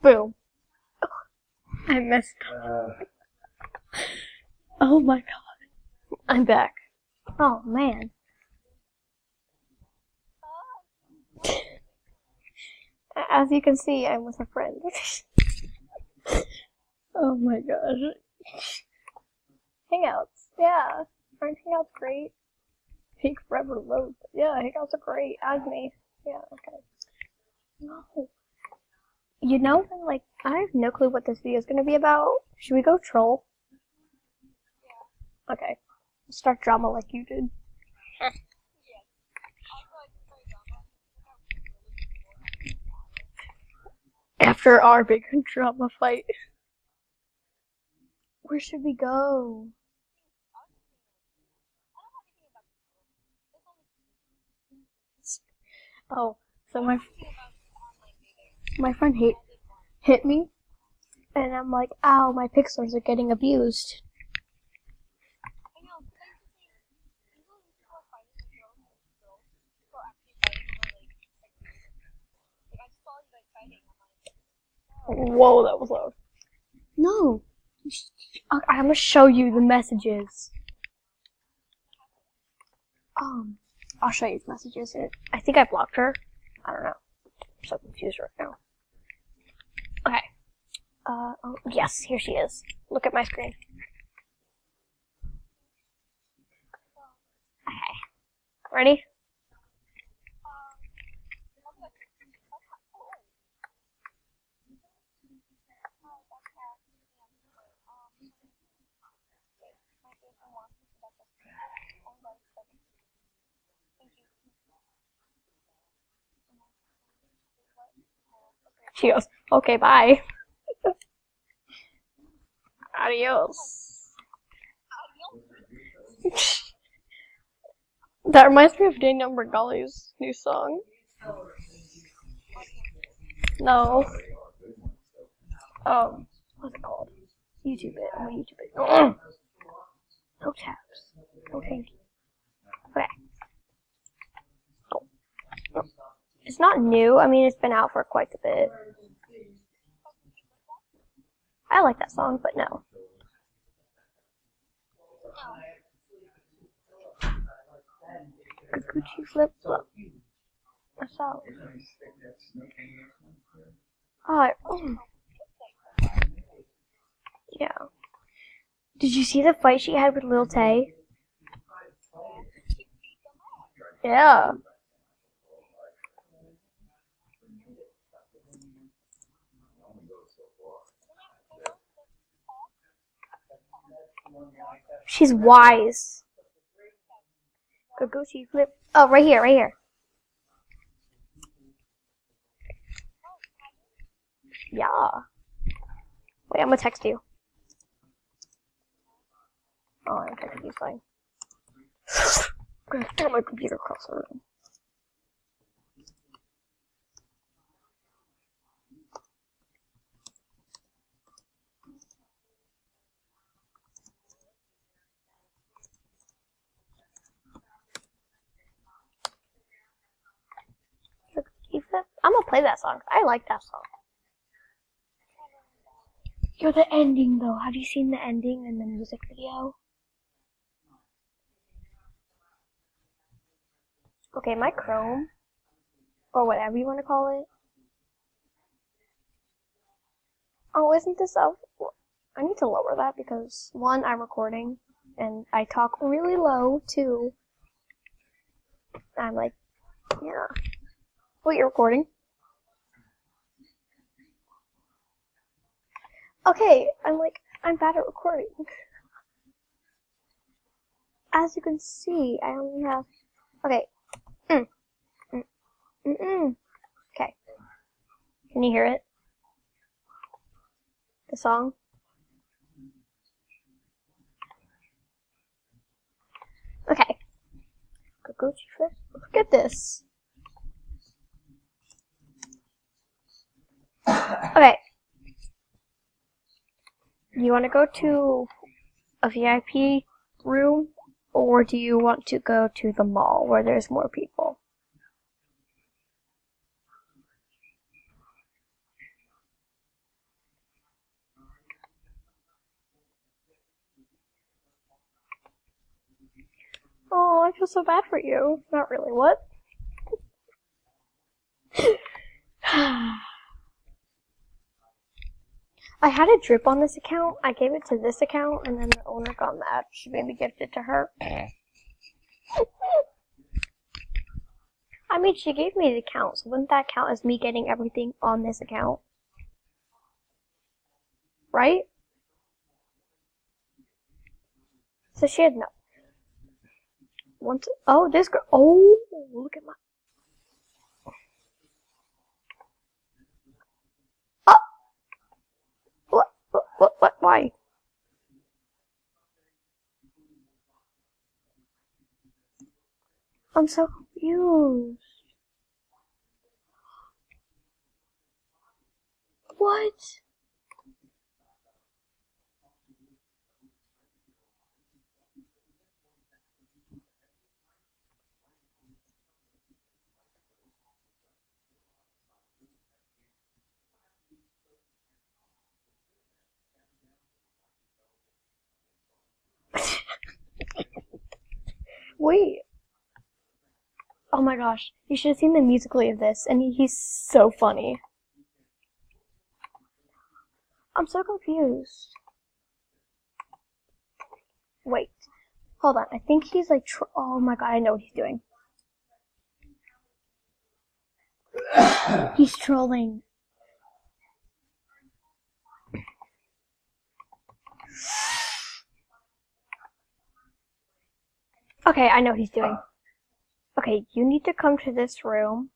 Boom. I missed. Oh my god. I'm back. Oh man. As you can see, I'm with a friend. Oh my gosh. Hangouts. Yeah. Aren't Hangouts great? Take forever to load. Yeah, Hangouts are great. Add me. Yeah, okay. No. You know, like, I have no clue what this video is gonna be about. Should we go troll? Okay. Start drama like you did. After our big drama fight. Where should we go? Oh, so my friend hit me, and I'm like, ow, my pixels are getting abused. Whoa, that was loud. No. I'm gonna show you the messages. I'll show you the messages. I think I blocked her. I don't know. I'm so confused right now. Okay. Oh, yes, here she is. Look at my screen. Okay. Ready? She goes, okay, bye. Adios. That reminds me of Daniel Bergali's new song. No. What's it called? YouTube it. I'm gonna YouTube it. No tabs. No thank you. Okay. Oh. It's not new. I mean, it's been out for quite a bit. I like that song, but no. Gucci flip flop. What's up? Yeah. Did you see the fight she had with Lil Tay? Yeah. She's wise. Gucci flip. Oh, right here, right here. Yeah. Wait, I'm gonna text you. Oh, I'm texting you, fine. I'm gonna throw my computer across the room. I'm gonna play that song. I like that song. You're the ending, though. Have you seen the ending in the music video? Okay, my Chrome, or whatever you want to call it. Oh, isn't this up? I need to lower that because, one, I'm recording, and I talk really low, too. I'm like, yeah. Wait, you're recording? Okay, I'm bad at recording. As you can see, I only have, okay. Okay. Can you hear it? The song? Okay. Gucci flip. Look at this. Okay. Do you want to go to a VIP room, or do you want to go to the mall where there's more people? I feel so bad for you. Not really. What? I had a drip on this account. I gave it to this account, and then the owner got mad. She made me gift it to her. I mean, she gave me the account, so wouldn't that count as me getting everything on this account? Right? So she had no. Oh, this girl. Oh, look at my. Oh! What? Why? I'm so confused. What? Wait. Oh my gosh. You should have seen the musically of this, and he's so funny. I'm so confused. Wait. Hold on. I think he's like, oh my god, I know what he's doing. He's trolling. Okay, I know what he's doing. Okay, you need to come to this room.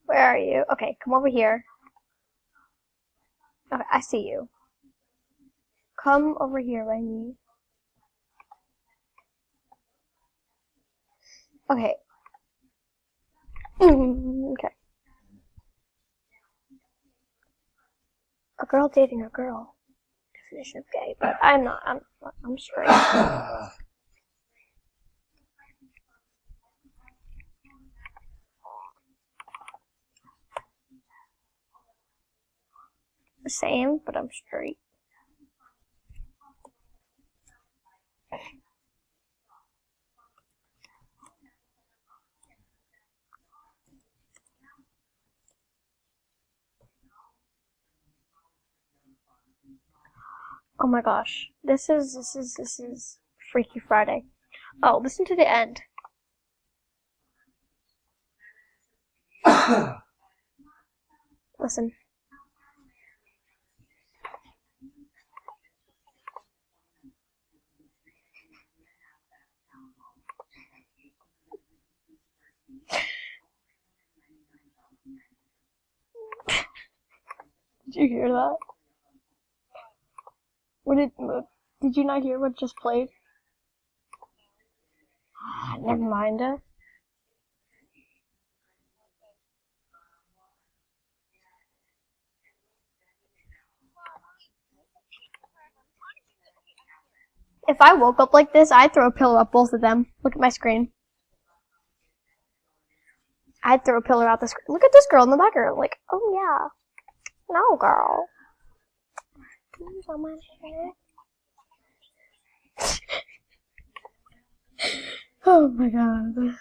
Where are you? Okay, come over here. Okay, I see you. Come over here by me. Okay. Okay. A girl dating a girl. Definition of gay, but I'm not. I'm straight. Same, but I'm straight. Oh my gosh. This is Freaky Friday. Oh, listen to the end. Listen. Did you hear that? Did you not hear what just played? Never mind. If I woke up like this, I'd throw a pillow at both of them. Look at my screen. I'd throw a pillow out the screen. Look at this girl in the background. Like, oh yeah. No, girl. Oh my god.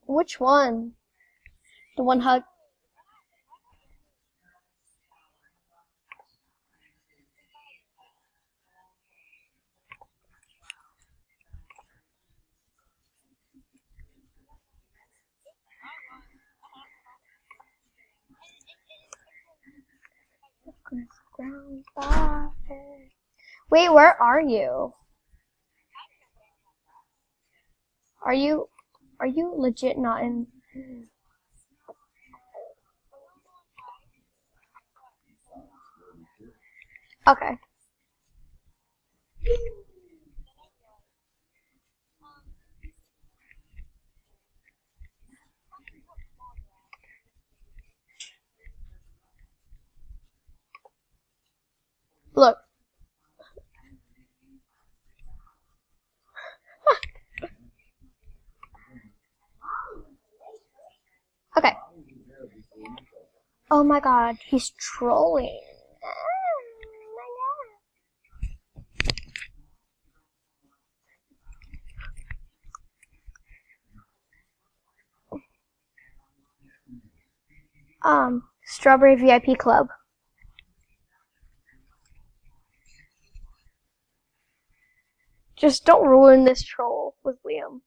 Which one? The one hug? Wait, where are you? Are you legit not in? Okay. Look. Okay. Oh my god, he's trolling. Strawberry VIP Club. Just don't ruin this troll with Liam.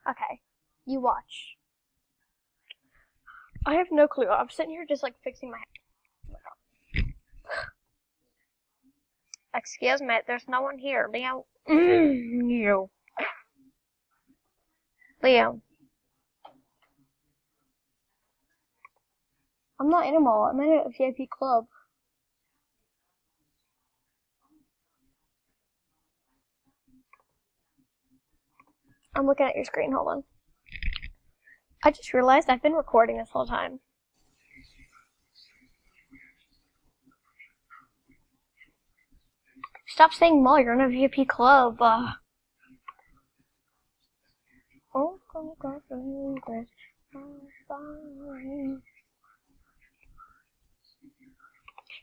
Okay, you watch. I have no clue. I'm sitting here just like fixing my head. Excuse me, there's no one here. Leo. You. Leo. I'm not in a mall. I'm in a VIP club. I'm looking at your screen. Hold on. I just realized I've been recording this whole time. Stop saying mall. You're in a VIP club.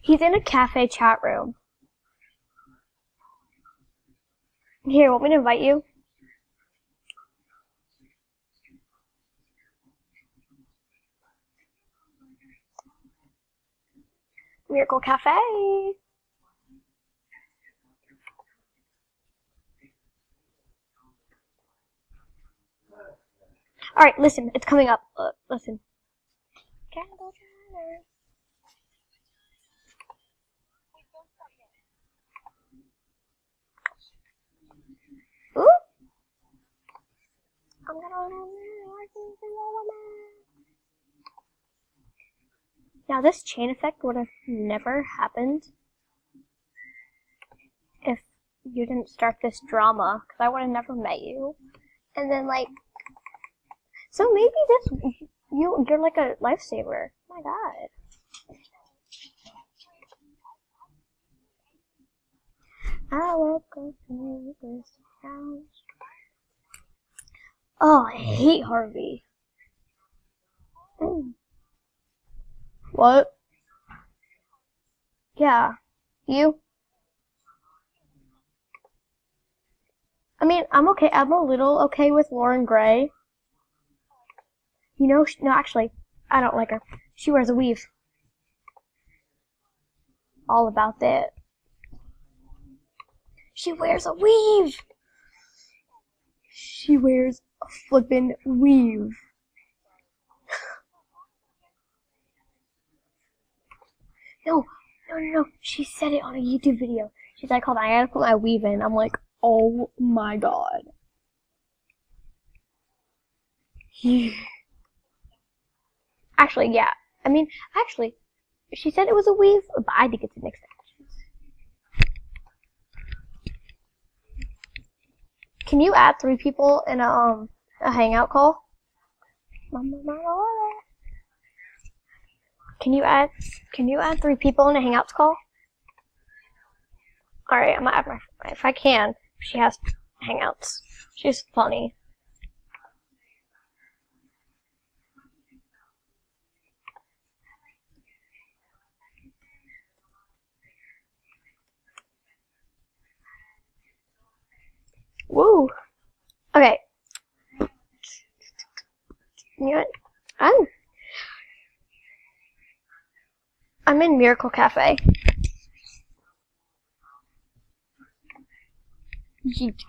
He's in a cafe chat room. Here, want me to invite you? Miracle Cafe. Alright, listen, it's coming up. Listen. Candle chatter. Ooh. I'm gonna Now this chain effect would have never happened if you didn't start this drama, because I would have never met you. And then like, so maybe you're like a lifesaver. Oh my god. I woke up to this house. Oh, I hate Harvey. What? Yeah. You? I mean, I'm okay. I'm a little okay with Lauren Gray. You know, no, actually, I don't like her. She wears a weave. All about that. She wears a weave! She wears a flippin' weave. No. She said it on a YouTube video. She's like, hold on, I gotta put my weave in. I'm like, oh my god. Actually, yeah. I mean, actually, she said it was a weave, but I think it's an extension. Can you add 3 people in a hangout call? Can you add 3 people in a hangouts call? Alright, I'm gonna add if I can. She has hangouts. She's funny. Woo! Okay. You know what? I'm in Miracle Cafe. Eat.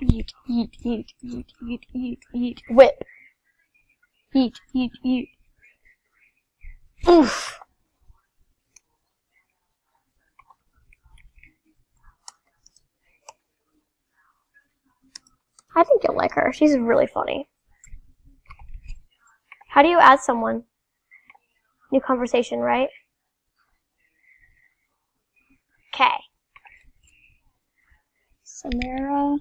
Whip. Eat. Oof. I think you'll like her. She's really funny. How do you add someone? New conversation, right? Okay. Samara.